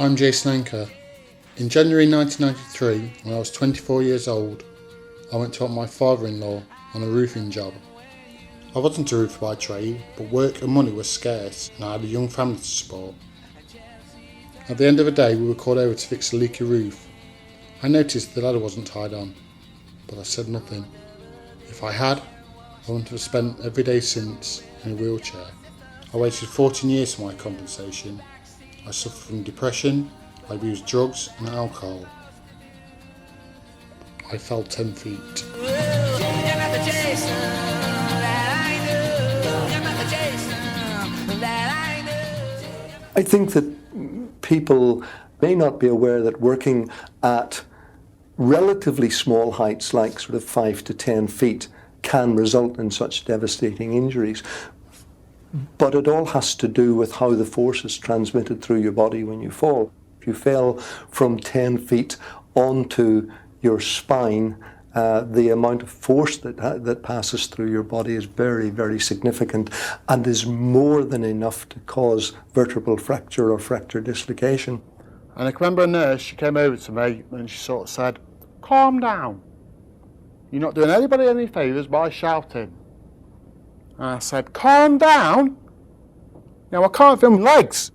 I'm Jason Anker. In January 1993, when I was 24 years old, I went to help my father-in-law on a roofing job. I wasn't a roofer by trade, but work and money were scarce and I had a young family to support. At the end of the day, we were called over to fix a leaky roof. I noticed the ladder wasn't tied on, but I said nothing. If I had, I wouldn't have spent every day since in a wheelchair. I waited 14 years for my compensation. I suffered from depression, I abused drugs and alcohol. I fell 10 feet. I think that people may not be aware that working at relatively small heights, like sort of 5 to 10 feet, can result in such devastating injuries. But it all has to do with how the force is transmitted through your body when you fall. If you fell from 10 feet onto your spine, the amount of force that passes through your body is very, very significant and is more than enough to cause vertebral fracture or fracture dislocation. And I can remember a nurse, she came over to me and she sort of said, "Calm down. You're not doing anybody any favours by shouting." And I said, "Calm down? Now I can't feel my legs."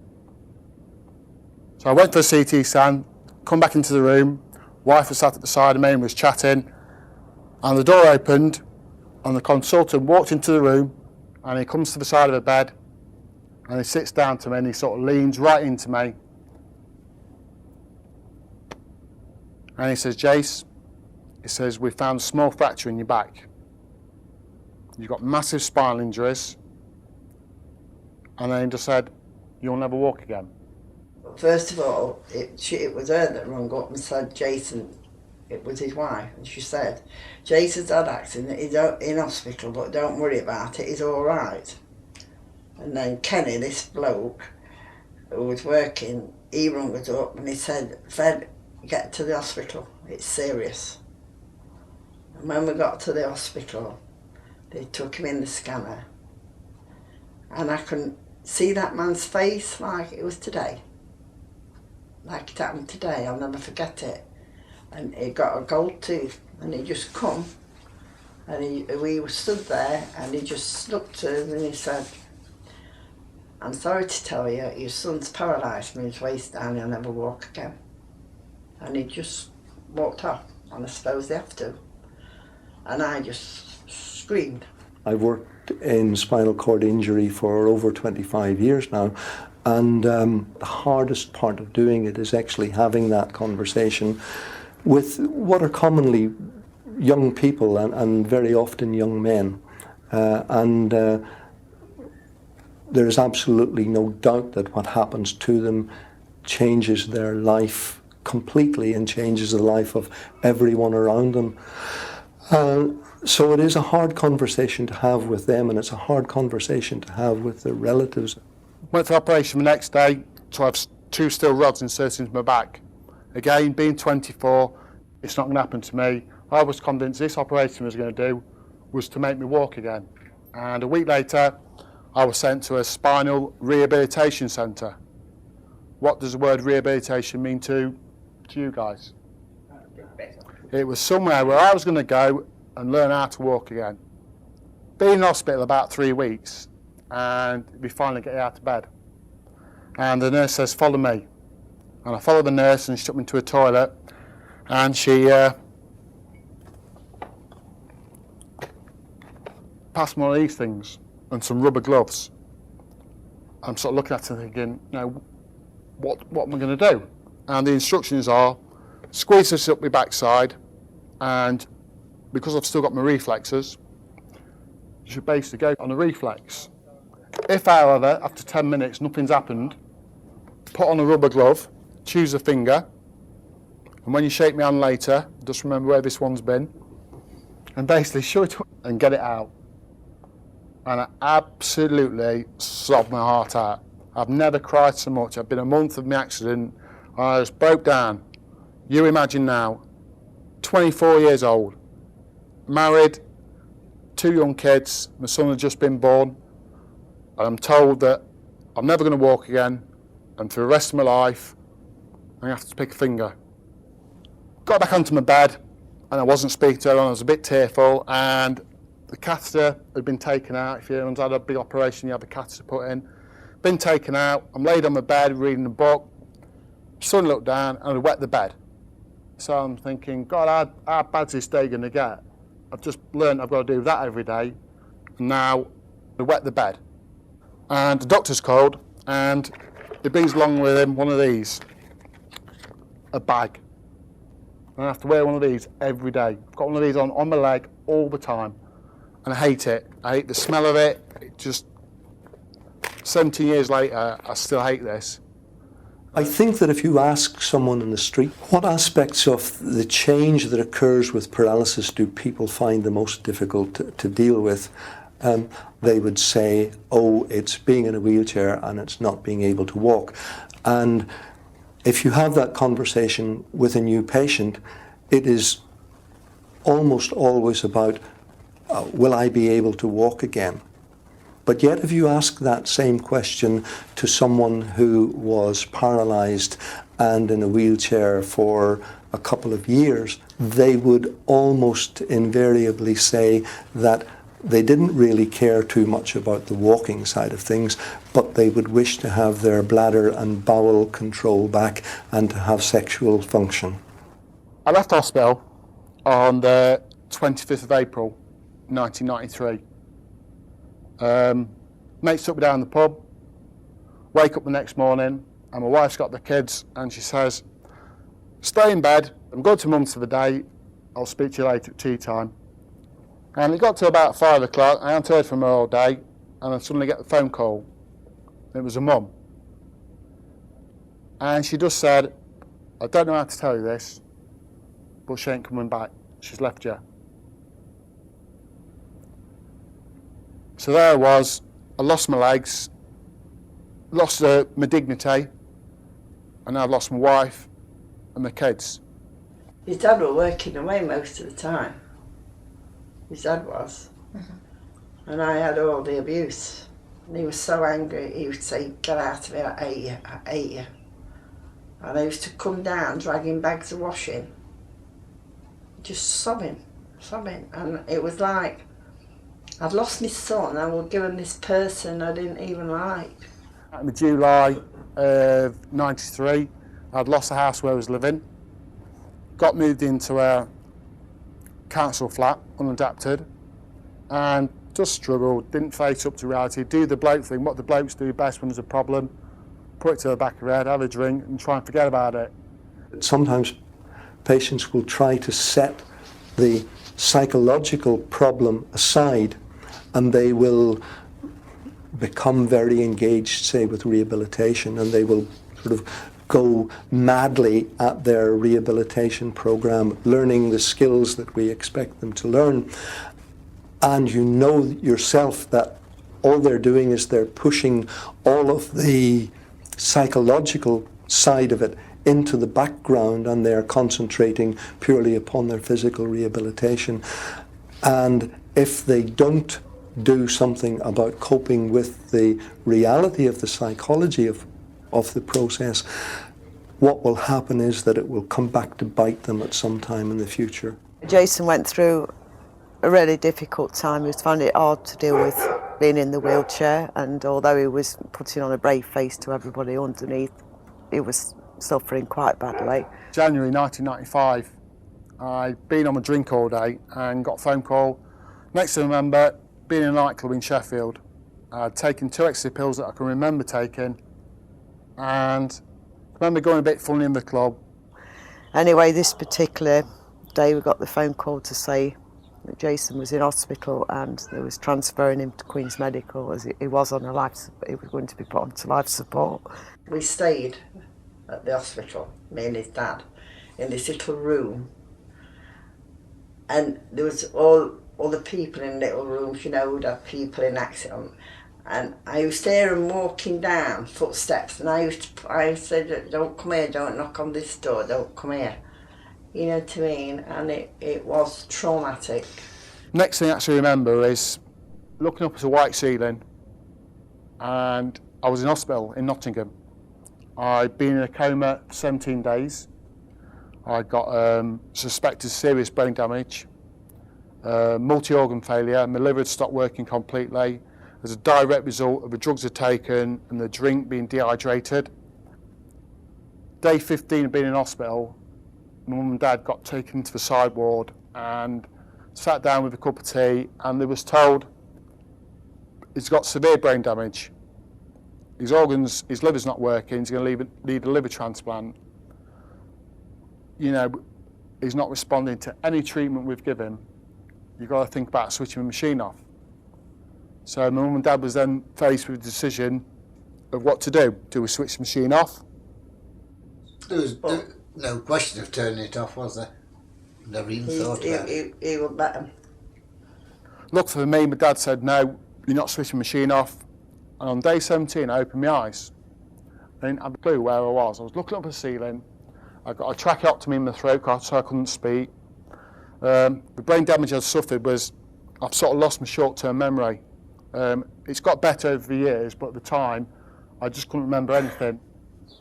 So I went for a CT scan, come back into the room, wife was sat at the side of me and was chatting, and the door opened and the consultant walked into the room and he comes to the side of the bed and he sits down to me and he sort of leans right into me and he says, "Jace," he says, "we found a small fracture in your back. You've got massive spinal injuries." And then he just said, "You'll never walk again." First of all, it was her that rung up and said, "Jason," it was his wife, and she said, "Jason's had an accident, he's in hospital, but don't worry about it, he's all right." And then Kenny, this bloke who was working, he rung us up and he said, "Fred, get to the hospital, it's serious." And when we got to the hospital, they took him in the scanner and I couldn't see that man's face like it was today. Like it happened today, I'll never forget it. And he got a gold tooth and he just come and we stood there and he just looked at us and he said, "I'm sorry to tell you, your son's paralysed from his waist down, he'll never walk again." And he just walked off, and I suppose they have to. And I just screamed. I've worked in spinal cord injury for over 25 years now, and the hardest part of doing it is actually having that conversation with what are commonly young people and very often young men. There is absolutely no doubt that what happens to them changes their life completely and changes the life of everyone around them. So it is a hard conversation to have with them, and it's a hard conversation to have with their relatives. Went for operation the next day to have 2 steel rods inserted into my back. Again, being 24, it's not going to happen to me. I was convinced this operation was going to do was to make me walk again. And a week later, I was sent to a spinal rehabilitation centre. What does the word rehabilitation mean to you guys? It was somewhere where I was going to go and learn how to walk again. Been in hospital about 3 weeks, and we finally get out of bed. And the nurse says, "Follow me." And I followed the nurse, and she took me to a toilet, and she passed me one of these things and some rubber gloves. I'm sort of looking at it thinking, what am I going to do? And the instructions are, squeeze this up my backside, and because I've still got my reflexes, you should basically go on a reflex. If, however, after 10 minutes nothing's happened, put on a rubber glove, choose a finger, and when you shake my hand later, just remember where this one's been, and basically shove it and get it out. And I absolutely sobbed my heart out. I've never cried so much. I've been a month of my accident, and I just broke down. You imagine now, 24 years old, married, 2 young kids, my son had just been born, and I'm told that I'm never going to walk again, and for the rest of my life, and you have to pick a finger. Got back onto my bed, and I wasn't speaking to her, and I was a bit tearful, and the catheter had been taken out. If anyone's had a big operation, you have a catheter put in. Been taken out. I'm laid on my bed reading a book. Son looked down and I'd wet the bed. So I'm thinking, God, how bad's this day going to get? I've just learned I've got to do that every day. And now I wet the bed. And the doctor's called, and he brings along with him one of these, a bag. And I have to wear one of these every day. I've got one of these on my leg all the time. And I hate it. I hate the smell of it. It just, 17 years later, I still hate this. I think that if you ask someone in the street what aspects of the change that occurs with paralysis do people find the most difficult to deal with, they would say, oh, it's being in a wheelchair and it's not being able to walk. And if you have that conversation with a new patient, it is almost always about, will I be able to walk again? But yet if you ask that same question to someone who was paralysed and in a wheelchair for a couple of years, they would almost invariably say that they didn't really care too much about the walking side of things, but they would wish to have their bladder and bowel control back and to have sexual function. I left hospital on the 25th of April 1993. Mates took me down the pub, wake up the next morning, and my wife's got the kids, and she says, stay in bed, I'm going to mum's for the day, I'll speak to you later at tea time. And it got to about 5 o'clock, I hadn't heard from her all day, and I suddenly get the phone call. It was a mum. And she just said, I don't know how to tell you this, but she ain't coming back, she's left you. So there I was, I lost my legs, lost my dignity, and I've lost my wife and my kids. His dad was working away most of the time. His dad was. Mm-hmm. And I had all the abuse. And he was so angry, he would say, get out of here, I hate you. And I used to come down dragging bags of washing, just sobbing. And it was like, I'd lost my son, I was given this person I didn't even like. In July of '93, I'd lost the house where I was living, got moved into a council flat, unadapted, and just struggled, didn't face up to reality, do the bloke thing, what the blokes do best when there's a problem, put it to the back of their head, have a drink, and try and forget about it. Sometimes patients will try to set the psychological problem aside, and they will become very engaged, say, with rehabilitation, and they will sort of go madly at their rehabilitation program, learning the skills that we expect them to learn. And you know yourself that all they're doing is they're pushing all of the psychological side of it into the background, and they're concentrating purely upon their physical rehabilitation. And if they don't do something about coping with the reality of the psychology of the process, what will happen is that it will come back to bite them at some time in the future. Jason went through a really difficult time. He was finding it hard to deal with being in the wheelchair, and although he was putting on a brave face to everybody underneath, he was suffering quite badly. January 1995, I'd been on a drink all day and got a phone call. Next thing I remember, being in a nightclub in Sheffield. I'd taken 2 extra pills that I can remember taking, and I remember going a bit funny in the club. Anyway, this particular day we got the phone call to say that Jason was in hospital and they was transferring him to Queen's Medical as he was on he was going to be put onto life support. We stayed at the hospital, me and his dad, in this little room, and there was all other people in little rooms, you know, would have people in accident, and I used to hear them walking down footsteps, and I said, don't come here, don't knock on this door, don't come here, you know what I mean, and it was traumatic. Next thing I actually remember is looking up at a white ceiling, and I was in hospital in Nottingham, I'd been in a coma 17 days. I got suspected serious brain damage, multi-organ failure. My liver had stopped working completely as a direct result of the drugs I'd taken and the drink being dehydrated. Day 15 of being in hospital, my mum and dad got taken to the side ward and sat down with a cup of tea, and they was told he's got severe brain damage. His organs, his liver's not working, he's going to need a liver transplant. You know, he's not responding to any treatment we've given. You've got to think about switching the machine off. So my mum and dad was then faced with the decision of what to do. Do we switch the machine off? There was no question of turning it off, was there? Never even thought about it. He would let him. Look, for me, my dad said, no, you're not switching the machine off. And on day 17, I opened my eyes. I didn't have a clue where I was. I was looking up at the ceiling. I got a tracheotomy in my throat so I couldn't speak. The brain damage I'd suffered was, I've sort of lost my short-term memory. It's got better over the years, but at the time, I just couldn't remember anything.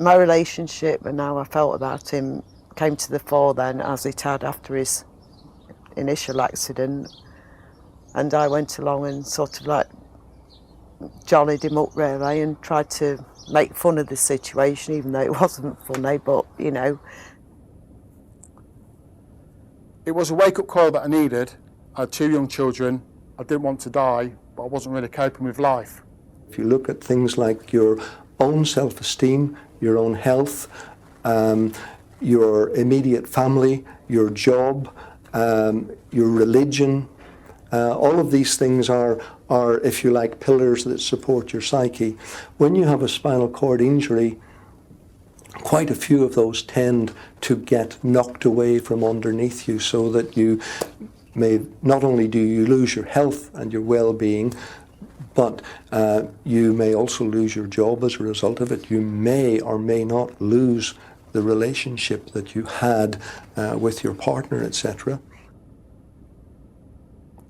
My relationship and how I felt about him came to the fore then, as it had after his initial accident. And I went along and sort of like jollied him up really and tried to make fun of the situation, even though it wasn't funny, but you know. It was a wake-up call that I needed. I had 2 young children. I didn't want to die, but I wasn't really coping with life. If you look at things like your own self-esteem, your own health, your immediate family, your job, your religion, all of these things are, if you like, pillars that support your psyche. When you have a spinal cord injury, quite a few of those tend to get knocked away from underneath you, so that you may, not only do you lose your health and your well-being, but you may also lose your job as a result of it. You may or may not lose the relationship that you had with your partner, etc.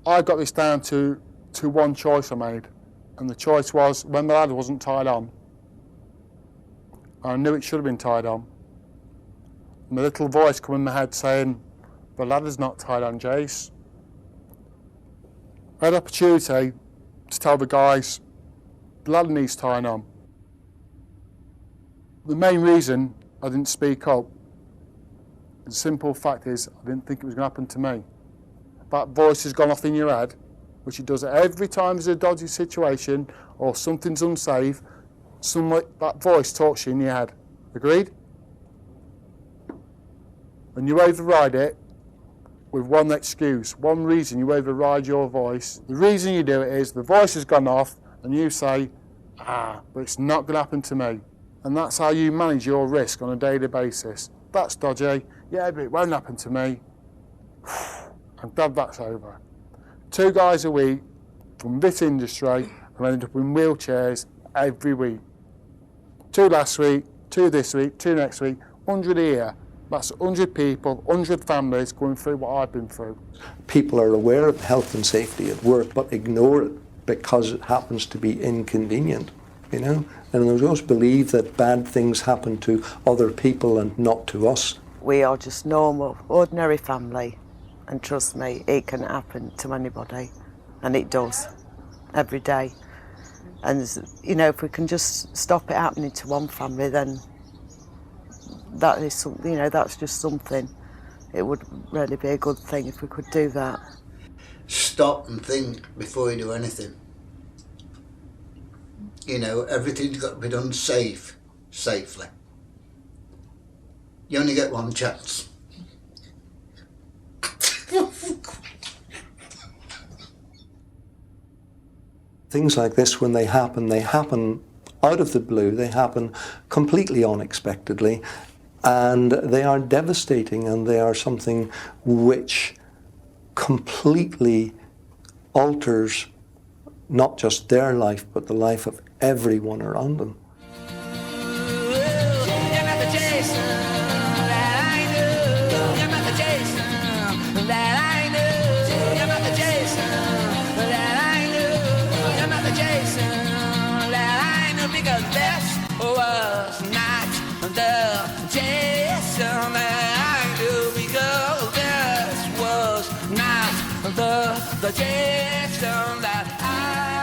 I got this down to one choice I made, and the choice was when the ladder wasn't tied on. I knew it should have been tied on. And the little voice come in my head saying, the ladder's not tied on, Jace. I had opportunity to tell the guys, the ladder needs tying on. The main reason I didn't speak up, the simple fact is I didn't think it was going to happen to me. That voice has gone off in your head, which it does every time there's a dodgy situation or something's unsafe. That voice talks to you in your head. Agreed? And you override it with one excuse, one reason you override your voice. The reason you do it is the voice has gone off and you say, but it's not going to happen to me. And that's how you manage your risk on a daily basis. That's dodgy. Yeah, but it won't happen to me. I'm glad that's over. 2 guys a week from this industry have ended up in wheelchairs every week. 2 last week, 2 this week, 2 next week, 100 a year. That's 100 people, 100 families going through what I've been through. People are aware of health and safety at work, but ignore it because it happens to be inconvenient, you know? And they always believe that bad things happen to other people and not to us. We are just normal, ordinary family, and trust me, it can happen to anybody, and it does, every day. And you know, if we can just stop it happening to one family, then that is something, you know, that's just something. It would really be a good thing if we could do that. Stop and think before you do anything. You know, everything's got to be done safely. You only get one chance. Things like this, when they happen out of the blue, they happen completely unexpectedly, and they are devastating, and they are something which completely alters not just their life, but the life of everyone around them. Because this was not the Jackson that I